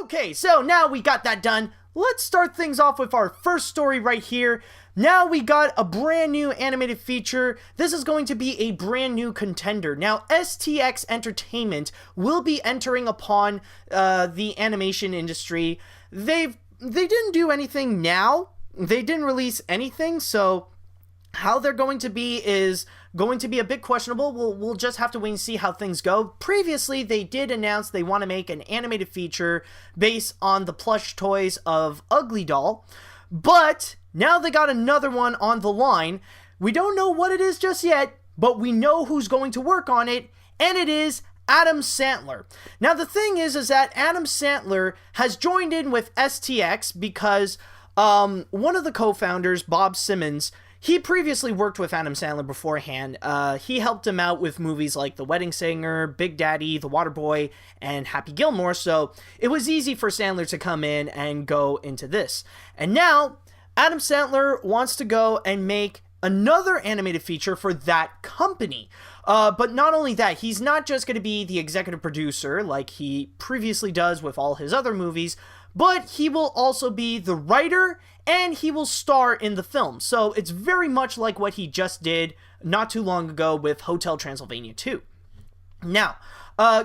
Okay, so now we got that done. Let's start things off with our first story right here. Now we got a brand new animated feature. This is going to be a brand new contender. Now, STX Entertainment will be entering upon the animation industry. They didn't do anything now. They didn't release anything, so how they're going to be is going to be a bit questionable. We'll just have to wait and see how things go. Previously, they did announce they want to make an animated feature based on the plush toys of Ugly Doll, but now they got another one on the line. We don't know what it is just yet, but we know who's going to work on it, and it is Adam Sandler. Now, the thing is that Adam Sandler has joined in with STX because one of the co-founders, Bob Simmons, he previously worked with Adam Sandler beforehand. He helped him out with movies like The Wedding Singer, Big Daddy, The Waterboy, and Happy Gilmore, so it was easy for Sandler to come in and go into this. And now, Adam Sandler wants to go and make another animated feature for that company. But not only that, he's not just going to be the executive producer like he previously does with all his other movies, but he will also be the writer and he will star in the film. So it's very much like what he just did not too long ago with Hotel Transylvania 2. Now,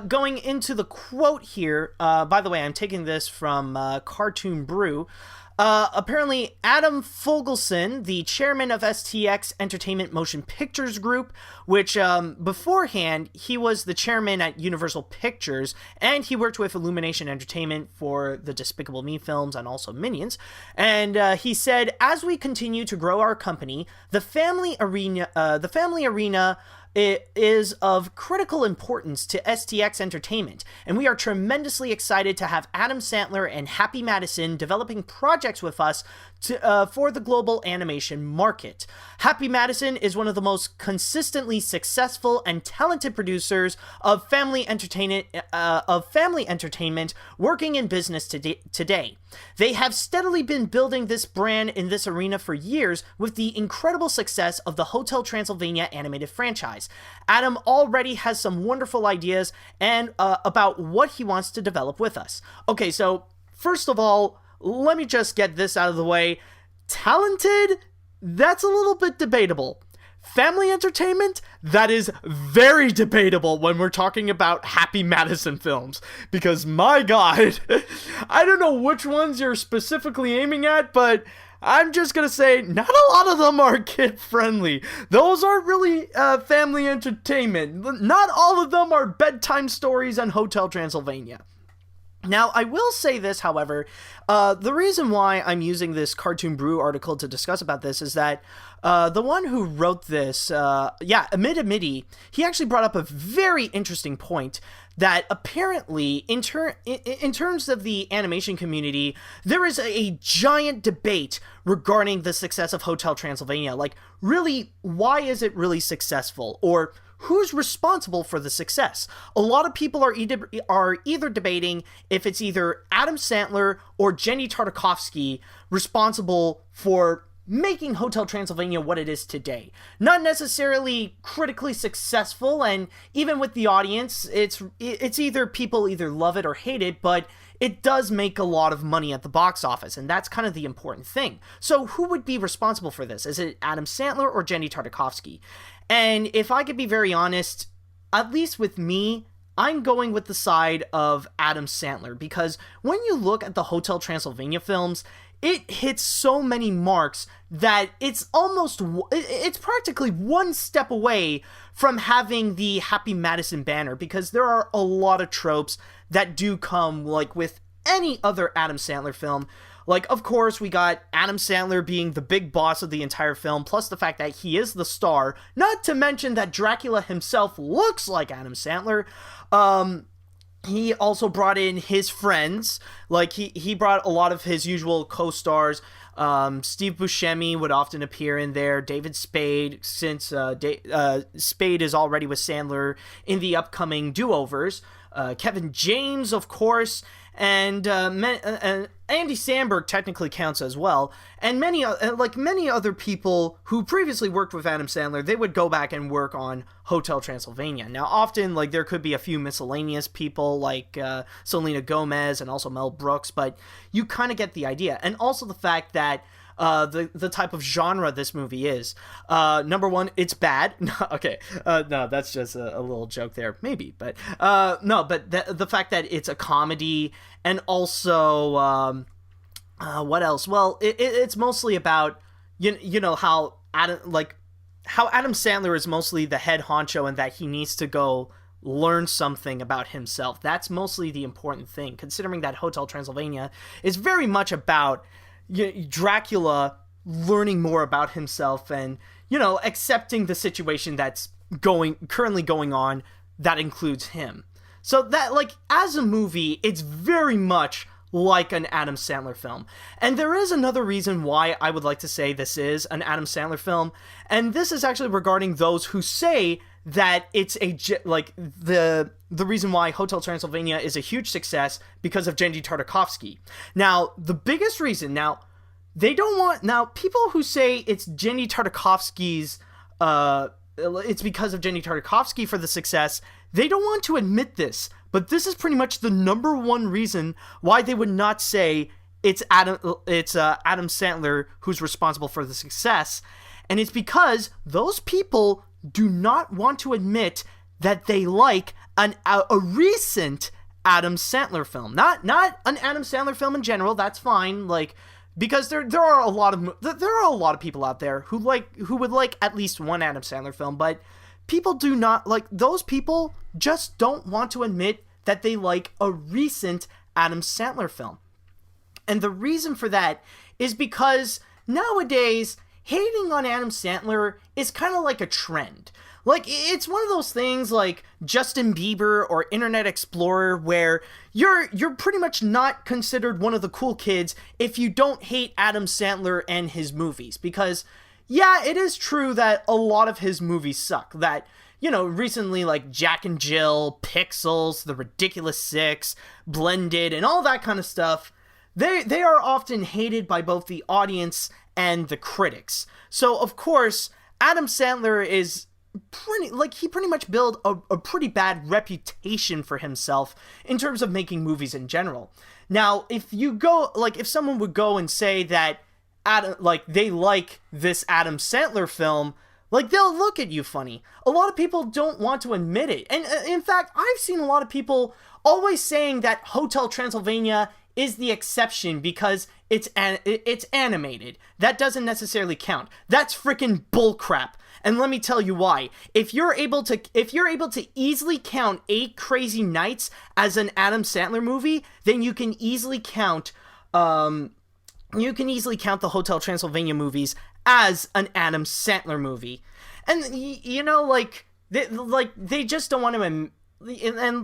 going into the quote here, by the way, I'm taking this from Cartoon Brew. Apparently, Adam Fogelson, the chairman of STX Entertainment Motion Pictures Group, which beforehand, he was the chairman at Universal Pictures, and he worked with Illumination Entertainment for the Despicable Me films and also Minions. And he said, as we continue to grow our company, the family arena it is of critical importance to STX Entertainment, and we are tremendously excited to have Adam Sandler and Happy Madison developing projects with us for the global animation market. Happy Madison is one of the most consistently successful and talented producers of family entertainment working in business today. They have steadily been building this brand in this arena for years with the incredible success of the Hotel Transylvania animated franchise. Adam already has some wonderful ideas and about what he wants to develop with us. Okay, so first of all, let me just get this out of the way. Talented? That's a little bit debatable. Family entertainment? That is very debatable when we're talking about Happy Madison films. Because, my God, I don't know which ones you're specifically aiming at, but I'm just gonna say, not a lot of them are kid-friendly. Those aren't really family entertainment. Not all of them are bedtime stories and Hotel Transylvania. Now, I will say this, however, the reason why I'm using this Cartoon Brew article to discuss about this is that the one who wrote this, Amit Amity, he actually brought up a very interesting point that apparently, in terms of the animation community, there is a giant debate regarding the success of Hotel Transylvania. Like, really, why is it really successful? Or who's responsible for the success? A lot of people are either debating if it's either Adam Sandler or Jenny Tartakovsky responsible for making Hotel Transylvania what it is today. Not necessarily critically successful, and even with the audience, it's either people either love it or hate it, but it does make a lot of money at the box office, and that's kind of the important thing. So who would be responsible for this? Is it Adam Sandler or Jenny Tartakovsky? And if I could be very honest, at least with me, I'm going with the side of Adam Sandler, because when you look at the Hotel Transylvania films, it hits so many marks that it's practically one step away from having the Happy Madison banner, because there are a lot of tropes that do come like with any other Adam Sandler film. Like, of course, we got Adam Sandler being the big boss of the entire film, plus the fact that he is the star, not to mention that Dracula himself looks like Adam Sandler. He also brought in his friends, like he brought a lot of his usual co-stars, Steve Buscemi would often appear in there. David Spade, since Spade is already with Sandler in the upcoming Do-Overs. Kevin James, of course, and Andy Samberg technically counts as well, and many other people who previously worked with Adam Sandler, they would go back and work on Hotel Transylvania. Now, often, like, there could be a few miscellaneous people, like Selena Gomez and also Mel Brooks, but you kind of get the idea. And also the fact that the type of genre this movie is. Number one, it's bad. Okay, no, that's just a little joke there, maybe, but no, but the fact that it's a comedy, and also what else? Well, it's mostly about you know how Adam Sandler is mostly the head honcho, and that he needs to go learn something about himself. That's mostly the important thing, considering that Hotel Transylvania is very much about Dracula learning more about himself and, accepting the situation that's currently going on that includes him. So that, like, as a movie, it's very much like an Adam Sandler film. And there is another reason why I would like to say this is an Adam Sandler film, and this is actually regarding those who say that it's the reason why Hotel Transylvania is a huge success because of Genndy Tartakovsky. Now, the biggest reason, people who say it's Genndy Tartakovsky's, it's because of Genndy Tartakovsky for the success, they don't want to admit this, but this is pretty much the number one reason why they would not say it's Adam Sandler who's responsible for the success, and it's because those people do not want to admit that they like a recent Adam Sandler film. Not an Adam Sandler film in general, that's fine, like, because there are a lot of people out there who would like at least one Adam Sandler film, but people do not, like, those people just don't want to admit that they like a recent Adam Sandler film. And the reason for that is because nowadays hating on Adam Sandler is kind of like a trend. Like, it's one of those things like Justin Bieber or Internet Explorer, where you're pretty much not considered one of the cool kids if you don't hate Adam Sandler and his movies. Because, yeah, it is true that a lot of his movies suck. That, recently, like Jack and Jill, Pixels, The Ridiculous Six, Blended, and all that kind of stuff, they are often hated by both the audience and the critics. So, of course, Adam Sandler is pretty much built a pretty bad reputation for himself in terms of making movies in general. Now, if someone would go and say that they like this Adam Sandler film, like, they'll look at you funny. A lot of people don't want to admit it. And in fact, I've seen a lot of people always saying that Hotel Transylvania is the exception because it's animated. That doesn't necessarily count. That's freaking bullcrap. And let me tell you why. If you're able to easily count 8 Crazy Nights as an Adam Sandler movie, then you can easily count the Hotel Transylvania movies as an Adam Sandler movie. And they just don't want to, and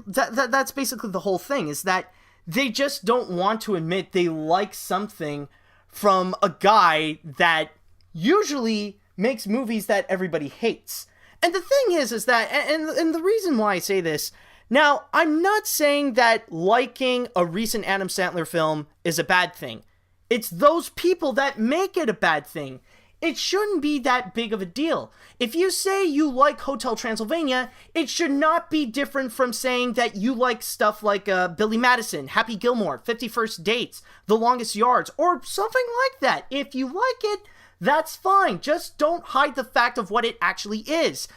that's basically the whole thing, is that they just don't want to admit they like something from a guy that usually makes movies that everybody hates. And the thing is that, and the reason why I say this, now, I'm not saying that liking a recent Adam Sandler film is a bad thing. It's those people that make it a bad thing. It shouldn't be that big of a deal. If you say you like Hotel Transylvania, it should not be different from saying that you like stuff like Billy Madison, Happy Gilmore, 50 First Dates, The Longest Yards, or something like that. If you like it, that's fine. Just don't hide the fact of what it actually is.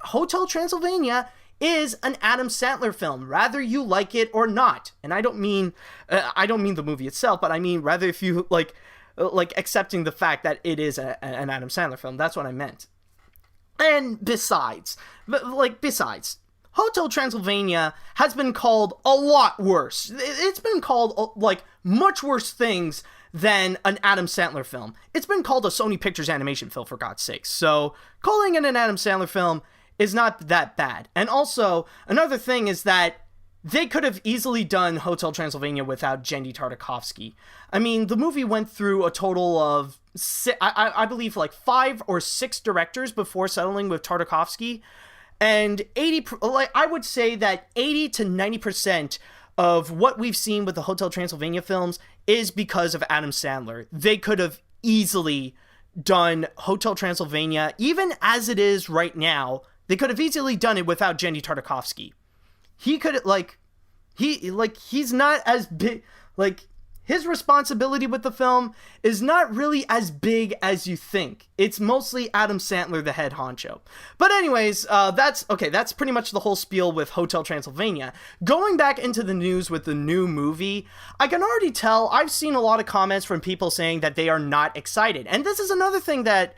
Hotel Transylvania is an Adam Sandler film, rather you like it or not. And I don't mean the movie itself, but I mean rather if you like accepting the fact that it is an Adam Sandler film. That's what I meant. And besides, Hotel Transylvania has been called a lot worse. It's been called much worse things than an Adam Sandler film. It's been called a Sony Pictures animation film, for God's sakes. So calling it an Adam Sandler film is not that bad. And also, another thing is that they could have easily done Hotel Transylvania without Jendy Tartakovsky. I mean, the movie went through a total of, I believe, like 5 or 6 directors before settling with Tartakovsky. And I would say that 80 to 90% of what we've seen with the Hotel Transylvania films is because of Adam Sandler. They could have easily done Hotel Transylvania, even as it is right now. They could have easily done it without Jendy Tartakovsky. He could, he's not as big, his responsibility with the film is not really as big as you think. It's mostly Adam Sandler, the head honcho. But anyways, that's pretty much the whole spiel with Hotel Transylvania. Going back into the news with the new movie, I can already tell, I've seen a lot of comments from people saying that they are not excited. And this is another thing that,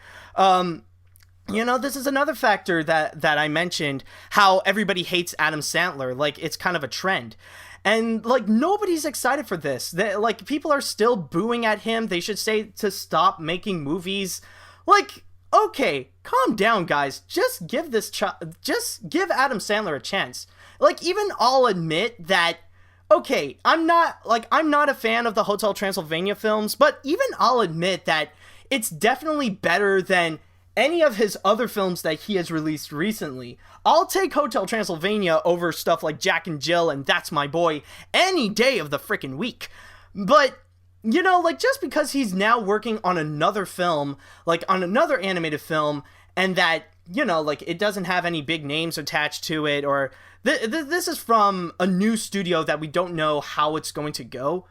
this is another factor that I mentioned, how everybody hates Adam Sandler. Like, it's kind of a trend. And, nobody's excited for this. People are still booing at him. They should say to stop making movies. Okay, calm down, guys. Just give give Adam Sandler a chance. Even I'll admit that, okay, I'm not a fan of the Hotel Transylvania films, but even I'll admit that it's definitely better than any of his other films that he has released recently. I'll take Hotel Transylvania over stuff like Jack and Jill and That's My Boy any day of the frickin' week. But, just because he's now working on another film, on another animated film, and that, it doesn't have any big names attached to it, or this is from a new studio that we don't know how it's going to go.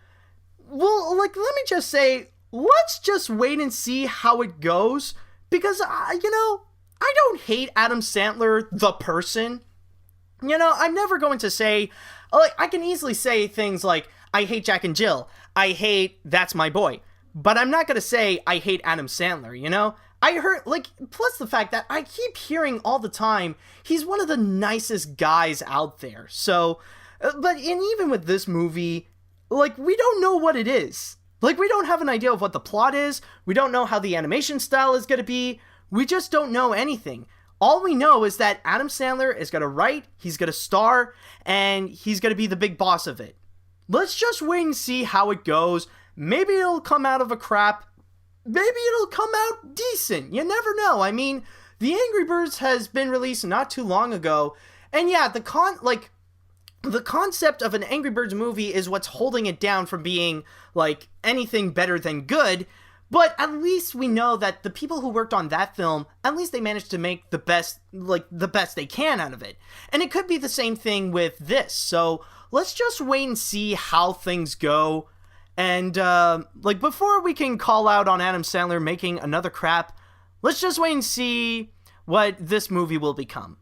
Well, let me just say, let's just wait and see how it goes. Because, I don't hate Adam Sandler, the person. I'm never going to say, I can easily say things like, I hate Jack and Jill. I hate That's My Boy. But I'm not going to say, I hate Adam Sandler, I heard, plus the fact that I keep hearing all the time, he's one of the nicest guys out there. So, even with this movie, we don't know what it is. We don't have an idea of what the plot is. We don't know how the animation style is going to be. We just don't know anything. All we know is that Adam Sandler is going to write, he's going to star, and he's going to be the big boss of it. Let's just wait and see how it goes. Maybe it'll come out of a crap. Maybe it'll come out decent. You never know. I mean, The Angry Birds has been released not too long ago. And yeah, the concept of an Angry Birds movie is what's holding it down from being, anything better than good, but at least we know that the people who worked on that film, at least they managed to make the best they can out of it. And it could be the same thing with this, so let's just wait and see how things go. And, before we can call out on Adam Sandler making another crap, let's just wait and see what this movie will become.